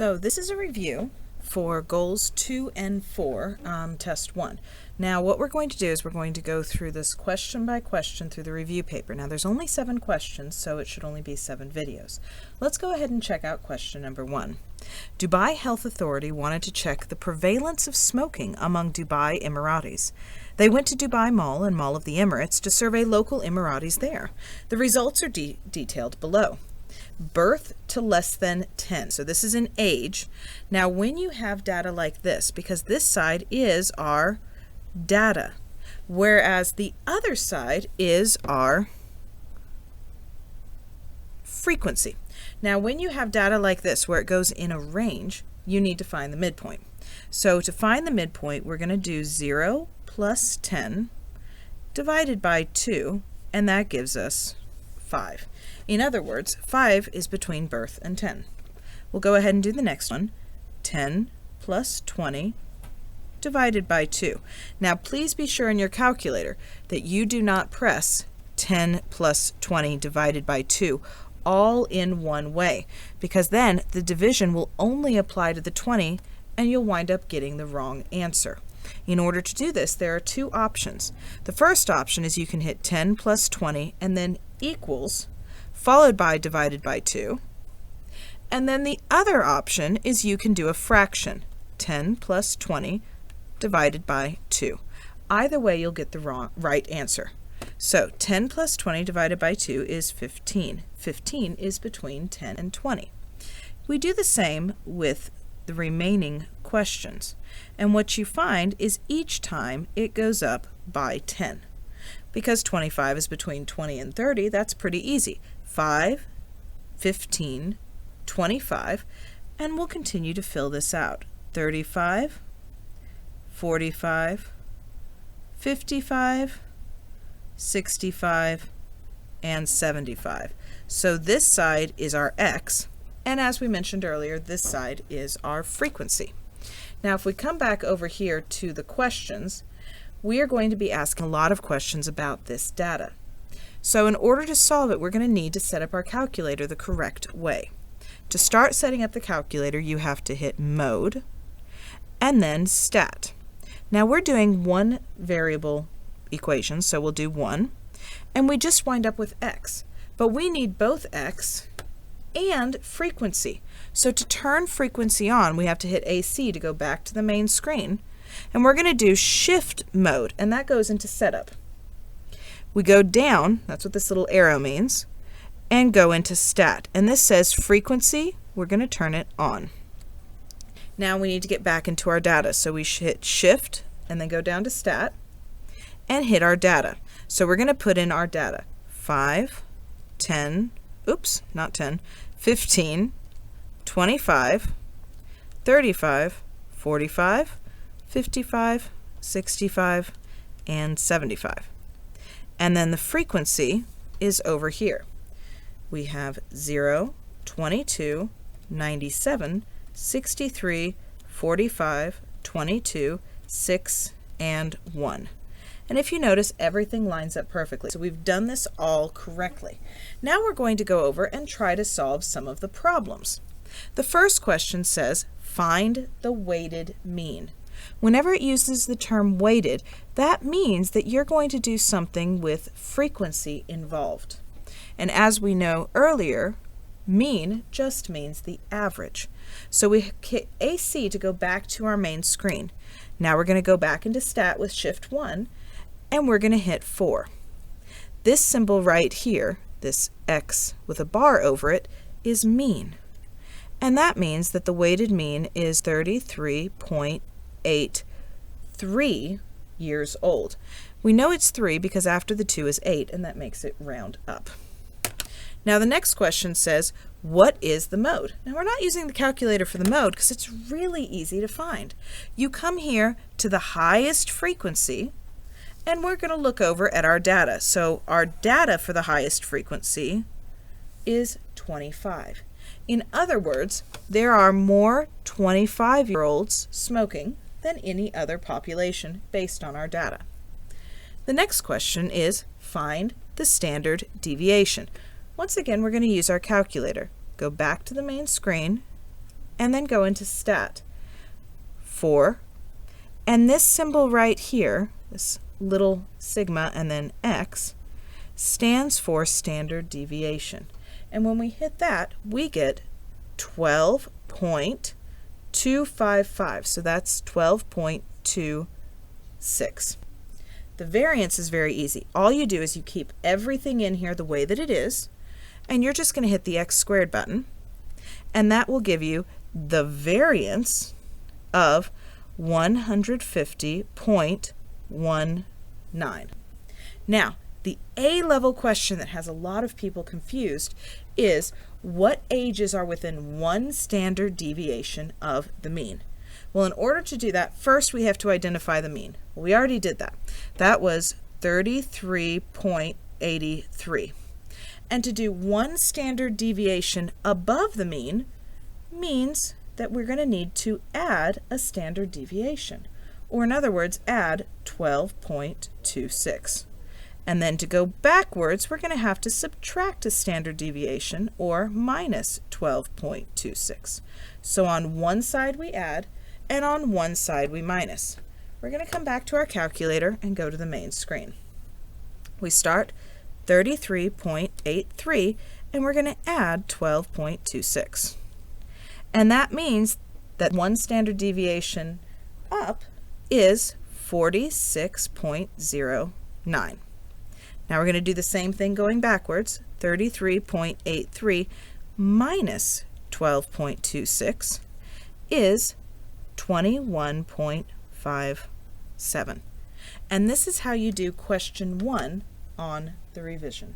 So this is a review for goals 2 and 4, test 1. Now what we're going to do is we're going to go through this question by question through the review paper. Now there's only 7 questions, so it should only be 7 videos. Let's go ahead and check out question number 1. Dubai Health Authority wanted to check the prevalence of smoking among Dubai Emiratis. They went to Dubai Mall and Mall of the Emirates to survey local Emiratis there. The results are detailed below. Birth to less than 10. So this is in age. Now when you have data like this, because this side is our data, whereas the other side is our frequency. Now when you have data like this where it goes in a range, you need to find the midpoint. So to find the midpoint, we're going to do 0 plus 10 divided by 2, and that gives us 5. In other words, 5 is between birth and 10. We'll go ahead and do the next one. 10 plus 20 divided by 2. Now please be sure in your calculator that you do not press 10 plus 20 divided by 2 all in one way, because then the division will only apply to the 20 and you'll wind up getting the wrong answer. In order to do this, there are 2 options. The first option is you can hit 10 plus 20 and then equals followed by divided by 2. And then the other option is you can do a fraction, 10 plus 20 divided by 2. Either way, you'll get the right answer. So 10 plus 20 divided by 2 is 15. 15 is between 10 and 20. We do the same with the remaining questions. And what you find is each time it goes up by 10. Because 25 is between 20 and 30, that's pretty easy. 5, 15, 25, and we'll continue to fill this out. 35, 45, 55, 65, and 75. So this side is our x, and as we mentioned earlier, this side is our frequency. Now if we come back over here to the questions, we are going to be asking a lot of questions about this data. So in order to solve it, we're going to need to set up our calculator the correct way. To start setting up the calculator, you have to hit Mode and then Stat. Now we're doing one variable equation, so we'll do 1, and we just wind up with x. But we need both x and frequency. So to turn frequency on, we have to hit AC to go back to the main screen, and we're going to do Shift Mode, and that goes into Setup. We go down, that's what this little arrow means, and go into Stat. And this says frequency, we're going to turn it on. Now we need to get back into our data, so we hit Shift and then go down to Stat and hit our data. So we're going to put in our data. 5, 10, oops, not 10, 15, 25, 35, 45, 55, 65, and 75. And then the frequency is over here. We have 0, 22, 97, 63, 45, 22, 6, and 1. And if you notice, everything lines up perfectly. So we've done this all correctly. Now we're going to go over and try to solve some of the problems. The first question says, find the weighted mean. Whenever it uses the term weighted, that means that you're going to do something with frequency involved. And as we know earlier, mean just means the average. So we hit AC to go back to our main screen. Now we're going to go back into Stat with Shift 1, and we're going to hit 4. This symbol right here, this X with a bar over it, is mean. And that means that the weighted mean is 33.83 years old. We know it's 3 because after the 2 is 8, and that makes it round up. Now the next question says, what is the mode? Now we're not using the calculator for the mode because it's really easy to find. You come here to the highest frequency, and we're going to look over at our data. So our data for the highest frequency is 25. In other words, there are more 25-year-olds smoking than any other population based on our data. The next question is find the standard deviation. Once again, we're going to use our calculator. Go back to the main screen and then go into stat. 4, and this symbol right here, this little sigma and then x, stands for standard deviation. And when we hit that, we get 12.255. So that's 12.26. The variance is very easy. All you do is you keep everything in here the way that it is, and you're just going to hit the x squared button, and that will give you the variance of 150.19. Now, the A-level question that has a lot of people confused is what ages are within one standard deviation of the mean? Well, in order to do that, first we have to identify the mean. Well, we already did that. That was 33.83. And to do one standard deviation above the mean means that we're going to need to add a standard deviation, or in other words, add 12.26. And then to go backwards, we're going to have to subtract a standard deviation, or minus 12.26. So on one side we add, and on one side we minus. We're going to come back to our calculator and go to the main screen. We start 33.83, and we're going to add 12.26. And that means that one standard deviation up is 46.09. Now we're going to do the same thing going backwards. 33.83 minus 12.26 is 21.57. And this is how you do question 1 on the revision.